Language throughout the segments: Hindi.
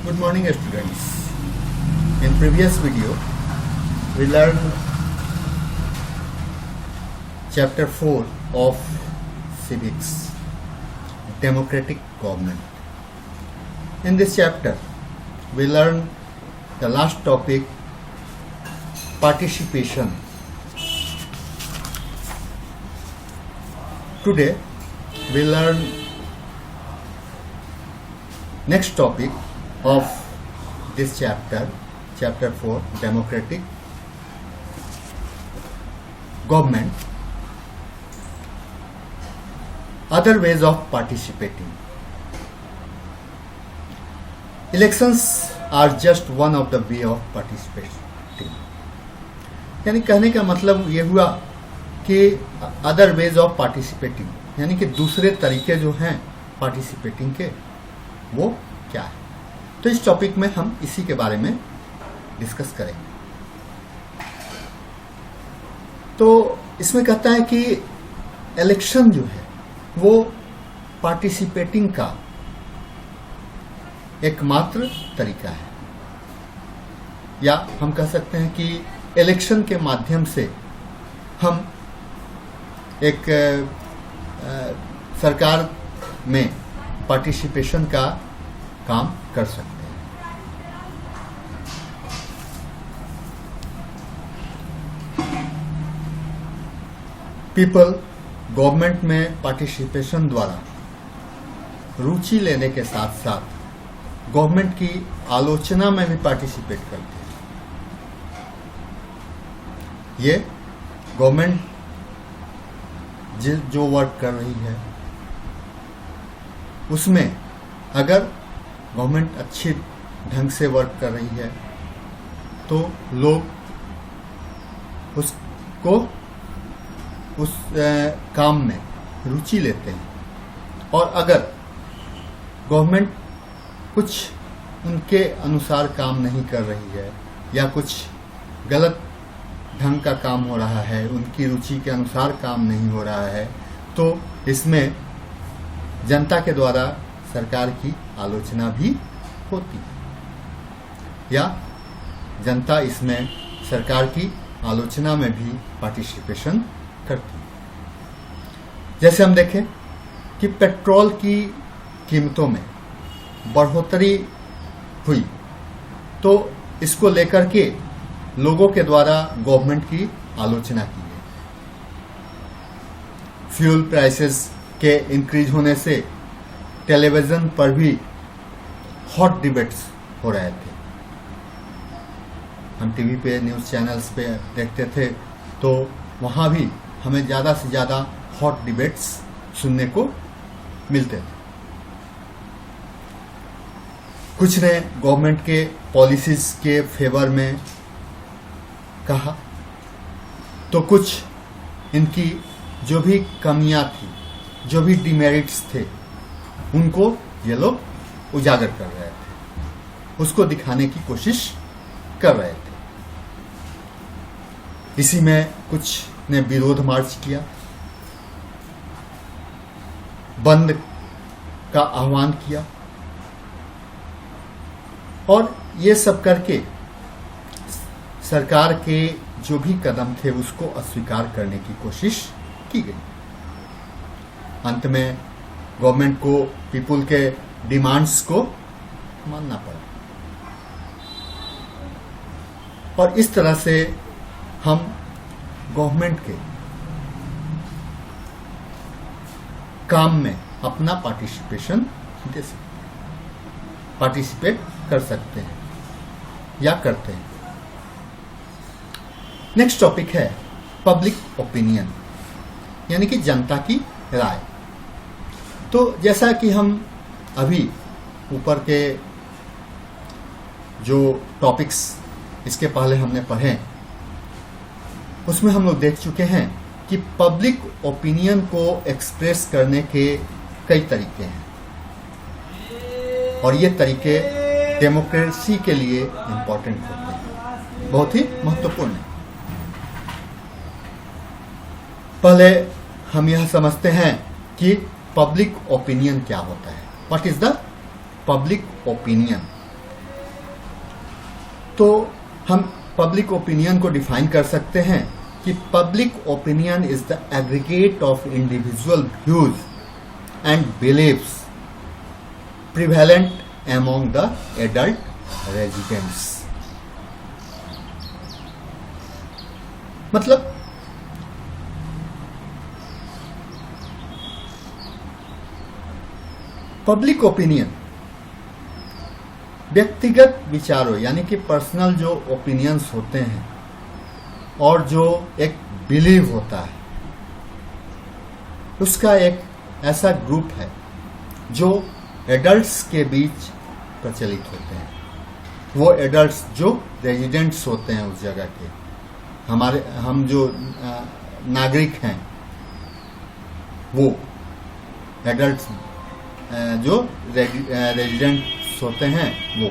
Good morning students. In previous video we learned chapter 4 of civics, democratic government. In this chapter we learned the last topic, participation. Today we learn next topic of this chapter 4, democratic government, other ways of participating. Elections are just one of the way of participating. यानी कहने का मतलब ये हुआ कि अदर वेज ऑफ पार्टिसिपेटिंग, यानी कि दूसरे तरीके जो हैं पार्टिसिपेटिंग के वो क्या है। तो इस टॉपिक में हम इसी के बारे में डिस्कस करेंगे। तो इसमें कहता है कि इलेक्शन जो है वो पार्टिसिपेटिंग का एकमात्र तरीका है, या हम कह सकते हैं कि इलेक्शन के माध्यम से हम एक सरकार में पार्टिसिपेशन का काम कर सकते हैं। पीपल गवर्नमेंट में पार्टिसिपेशन द्वारा रुचि लेने के साथ साथ गवर्नमेंट की आलोचना में भी पार्टिसिपेट करते हैं। ये गवर्नमेंट जो वर्क कर रही है उसमें अगर गवर्नमेंट अच्छी ढंग से वर्क कर रही है तो लोग उसको उस काम में रुचि लेते हैं, और अगर गवर्नमेंट कुछ उनके अनुसार काम नहीं कर रही है या कुछ गलत ढंग का काम हो रहा है, उनकी रुचि के अनुसार काम नहीं हो रहा है, तो इसमें जनता के द्वारा सरकार की आलोचना भी होती है, या जनता इसमें सरकार की आलोचना में भी पार्टिसिपेशन करती है। जैसे हम देखें कि पेट्रोल की कीमतों में बढ़ोतरी हुई, तो इसको लेकर के लोगों के द्वारा गवर्नमेंट की आलोचना की है। फ्यूल प्राइसेस के इंक्रीज होने से टेलीविजन पर भी हॉट डिबेट्स हो रहे थे। हम टीवी पे न्यूज चैनल्स पे देखते थे तो वहां भी हमें ज्यादा से ज्यादा हॉट डिबेट्स सुनने को मिलते थे। कुछ ने गवर्नमेंट के पॉलिसीज के फेवर में कहा, तो कुछ इनकी जो भी कमियां थी, जो भी डिमेरिट्स थे, उनको ये लोग उजागर कर रहे थे, उसको दिखाने की कोशिश कर रहे थे। इसी में कुछ ने विरोध मार्च किया, बंद का आह्वान किया, और ये सब करके सरकार के जो भी कदम थे उसको अस्वीकार करने की कोशिश की गई। अंत में गवर्नमेंट को पीपल के डिमांड्स को मानना पड़ा, और इस तरह से हम गवर्नमेंट के काम में अपना पार्टिसिपेशन दे सकते हैं, पार्टिसिपेट कर सकते हैं या करते हैं। नेक्स्ट टॉपिक है पब्लिक ओपिनियन, यानी कि जनता की राय। तो जैसा कि हम अभी ऊपर के जो टॉपिक्स इसके पहले हमने पढ़े उसमें हम लोग देख चुके हैं कि पब्लिक ओपिनियन को एक्सप्रेस करने के कई तरीके हैं, और ये तरीके डेमोक्रेसी के लिए इम्पोर्टेंट होते हैं, बहुत ही महत्वपूर्ण है। पहले हम यह समझते हैं कि पब्लिक ओपिनियन क्या होता है। What is the public opinion? तो हम पब्लिक ओपिनियन को डिफाइन कर सकते हैं कि public opinion is the aggregate of individual views and believes prevalent among the adult residents. मतलब पब्लिक ओपिनियन व्यक्तिगत विचारों यानी कि पर्सनल जो ओपिनियंस होते हैं और जो एक बिलीव होता है उसका एक ऐसा ग्रुप है जो एडल्ट्स के बीच प्रचलित होते हैं। वो एडल्ट्स जो रेजिडेंट्स होते हैं उस जगह के, हम जो नागरिक हैं, वो एडल्ट्स जो रेजिडेंट्स होते हैं वो।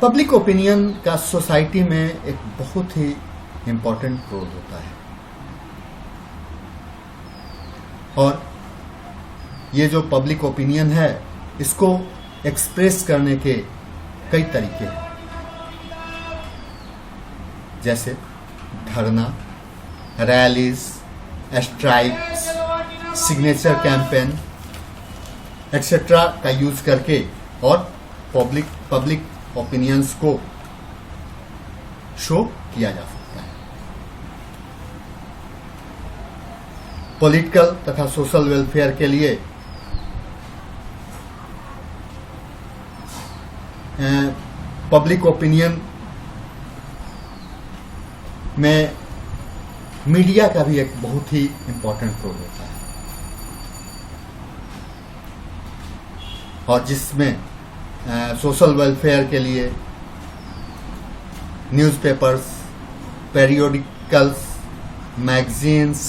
पब्लिक ओपिनियन का सोसाइटी में एक बहुत ही इम्पोर्टेंट रोल होता है और ये जो पब्लिक ओपिनियन है इसको एक्सप्रेस करने के कई तरीके हैं, जैसे धरना, rallies, strikes, signature campaign etcetera का यूज करके और पब्लिक ओपिनियंस को शो किया जा सकता है। पॉलिटिकल तथा सोशल वेलफेयर के लिए पब्लिक ओपिनियन में मीडिया का भी एक बहुत ही इम्पोर्टेंट रोल होता है और जिसमें सोशल वेलफेयर के लिए newspapers, periodicals, magazines,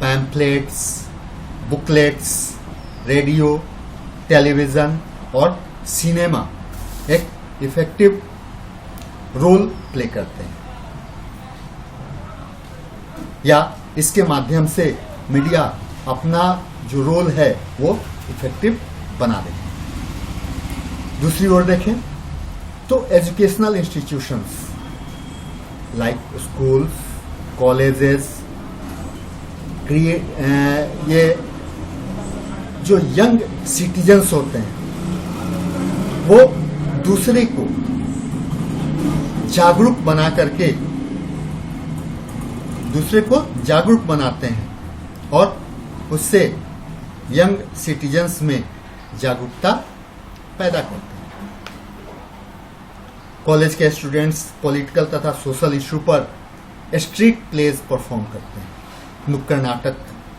pamphlets, booklets, radio, television और सिनेमा एक इफेक्टिव रोल प्ले करते हैं या इसके माध्यम से मीडिया अपना जो रोल है वो इफेक्टिव बना देते हैं। दूसरी ओर देखें तो educational institutions like schools, colleges, ये जो यंग सिटीजन्स होते हैं वो दूसरे को जागरूक बना करके दूसरे को जागरूक बनाते हैं और उससे यंग सिटीजन्स में जागरूकता पैदा करते हैं। कॉलेज के स्टूडेंट्स पॉलिटिकल तथा सोशल इशू पर स्ट्रीट प्लेज परफॉर्म करते हैं, नुक्कड़ नाटक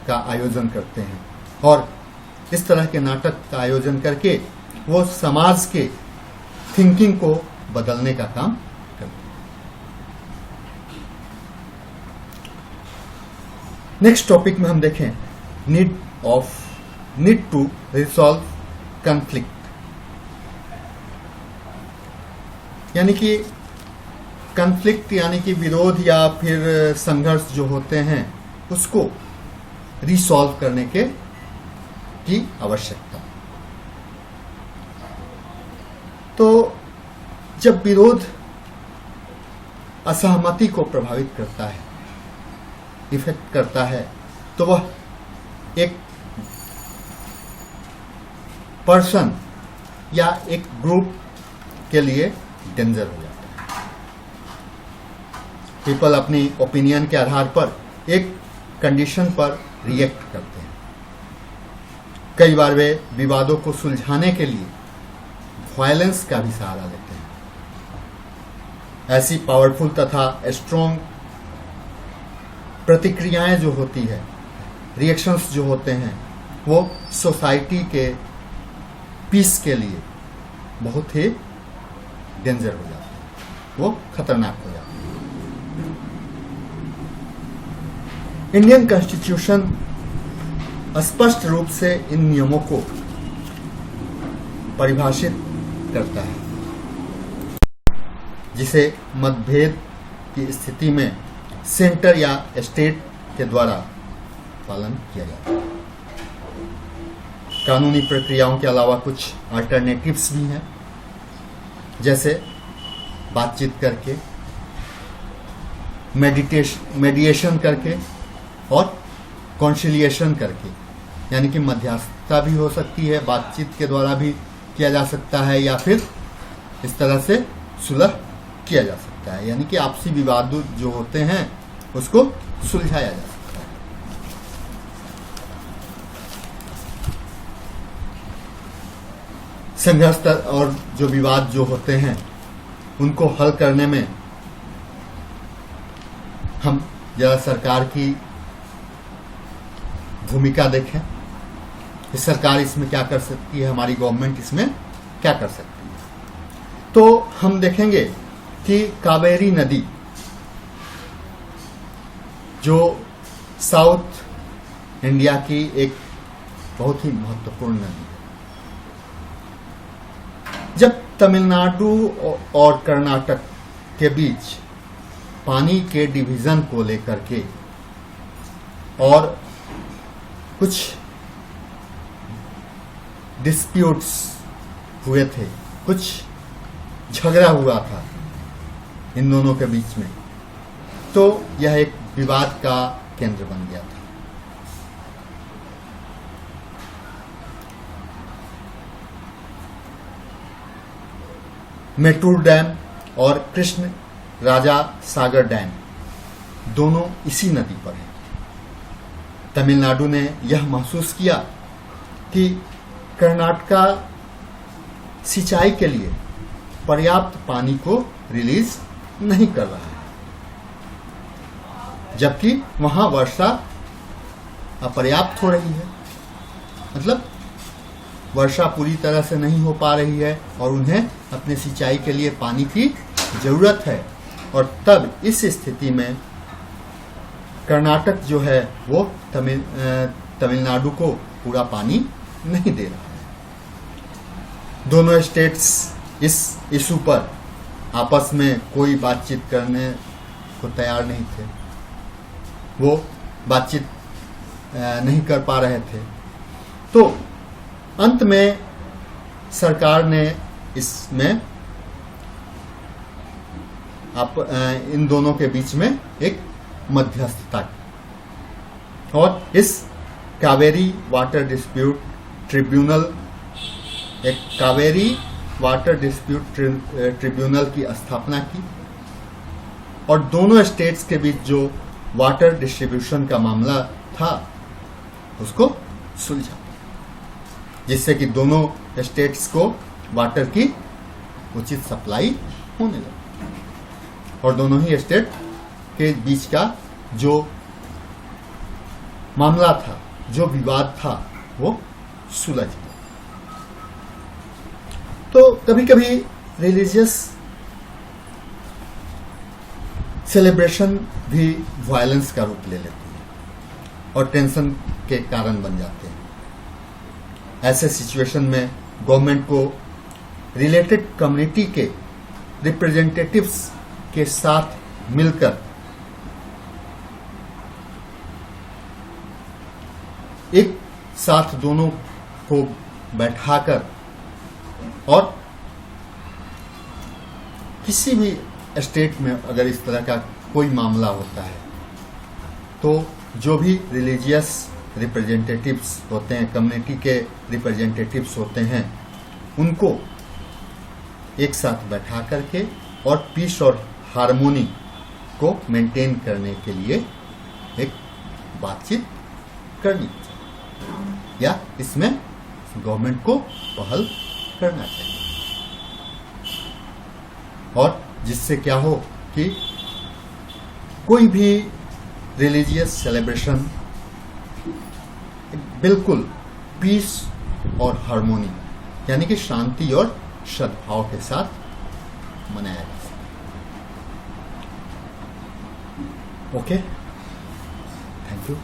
का आयोजन करते हैं और इस तरह के नाटक का आयोजन करके वो समाज के थिंकिंग को बदलने का काम करते हैं। नेक्स्ट टॉपिक में हम देखें नीड टू रिसॉल्व कॉन्फ्लिक्ट, यानी कि कॉन्फ्लिक्ट यानी कि विरोध या फिर संघर्ष जो होते हैं उसको रिसॉल्व करने की आवश्यकता। तो जब विरोध असहमति को प्रभावित करता है, इफेक्ट करता है, तो वह एक पर्सन या एक ग्रुप के लिए डेंजर हो जाता है। पीपल अपनी ओपिनियन के आधार पर एक कंडीशन पर रिएक्ट करते हैं। कई बार वे विवादों को सुलझाने के लिए वायलेंस का भी सहारा लेते हैं। ऐसी पावरफुल तथा स्ट्रॉन्ग प्रतिक्रियाएं जो होती है, रिएक्शंस जो होते हैं, वो सोसाइटी के पीस के लिए बहुत ही डेंजर हो जाते हैं, वो खतरनाक हो जाते हैं। इंडियन कॉन्स्टिट्यूशन स्पष्ट रूप से इन नियमों को परिभाषित करता है, जिसे मतभेद की स्थिति में सेंटर या स्टेट के द्वारा पालन किया जाता है। कानूनी प्रक्रियाओं के अलावा कुछ अल्टरनेटिव्स भी हैं, जैसे बातचीत करके, मेडिएशन करके और कॉन्सिलिएशन करके, यानी कि मध्यस्थता भी हो सकती है, बातचीत के द्वारा भी किया जा सकता है, या फिर इस तरह से सुलह किया जा सकता है, यानी कि आपसी विवाद जो होते हैं उसको सुलझाया जा सकता है। संघर्ष और जो विवाद जो होते हैं उनको हल करने में हम जरा सरकार की भूमिका देखें कि सरकार इसमें क्या कर सकती है, हमारी गवर्नमेंट इसमें क्या कर सकती है। तो हम देखेंगे कि कावेरी नदी जो साउथ इंडिया की एक बहुत ही महत्वपूर्ण नदी है, जब तमिलनाडु और कर्नाटक के बीच पानी के डिवीजन को लेकर के और कुछ डिस्प्यूट्स हुए थे, कुछ झगड़ा हुआ था इन दोनों के बीच में, तो यह एक विवाद का केंद्र बन गया था। मेटूर डैम और कृष्ण राजा सागर डैम दोनों इसी नदी पर हैं। तमिलनाडु ने यह महसूस किया कि कर्नाटक सिंचाई के लिए पर्याप्त पानी को रिलीज नहीं कर रहा है, जबकि वहां वर्षा अपर्याप्त हो रही है, मतलब वर्षा पूरी तरह से नहीं हो पा रही है और उन्हें अपने सिंचाई के लिए पानी की जरूरत है। और तब इस स्थिति में कर्नाटक जो है वो तमिलनाडु को पूरा पानी नहीं दे रहा है। दोनों स्टेट्स इस इशू पर आपस में कोई बातचीत करने को तैयार नहीं थे, वो बातचीत नहीं कर पा रहे थे। तो अंत में सरकार ने इसमें इन दोनों के बीच में एक मध्यस्थता की और इस कावेरी वाटर डिस्प्यूट ट्रिब्यूनल, एक कावेरी वाटर डिस्प्यूट ट्रिब्यूनल की स्थापना की और दोनों स्टेट्स के बीच जो वाटर डिस्ट्रीब्यूशन का मामला था उसको सुलझा, जिससे कि दोनों स्टेट्स को वाटर की उचित सप्लाई होने लगी और दोनों ही स्टेट के बीच का जो मामला था, जो विवाद था, वो सुलझ गया। तो कभी कभी रिलीजियस सेलिब्रेशन भी वायलेंस का रूप ले लेती है और टेंशन के कारण बन जाते हैं। ऐसे सिचुएशन में गवर्नमेंट को रिलेटेड कम्युनिटी के रिप्रेजेंटेटिव्स के साथ मिलकर एक साथ दोनों को बैठाकर और किसी भी स्टेट में अगर इस तरह का कोई मामला होता है तो जो भी रिलीजियस रिप्रेजेंटेटिव्स होते हैं, कम्युनिटी के रिप्रेजेंटेटिव्स होते हैं, उनको एक साथ बैठा करके और पीस और हार्मोनी को मेंटेन करने के लिए एक बातचीत करनी चाहिए या इसमें गवर्नमेंट को पहल करना चाहिए, और जिससे क्या हो कि कोई भी रिलीजियस सेलिब्रेशन बिल्कुल पीस और हार्मोनी यानी कि शांति और सद्भाव के साथ मनाया जा सकता है। Okay, thank you.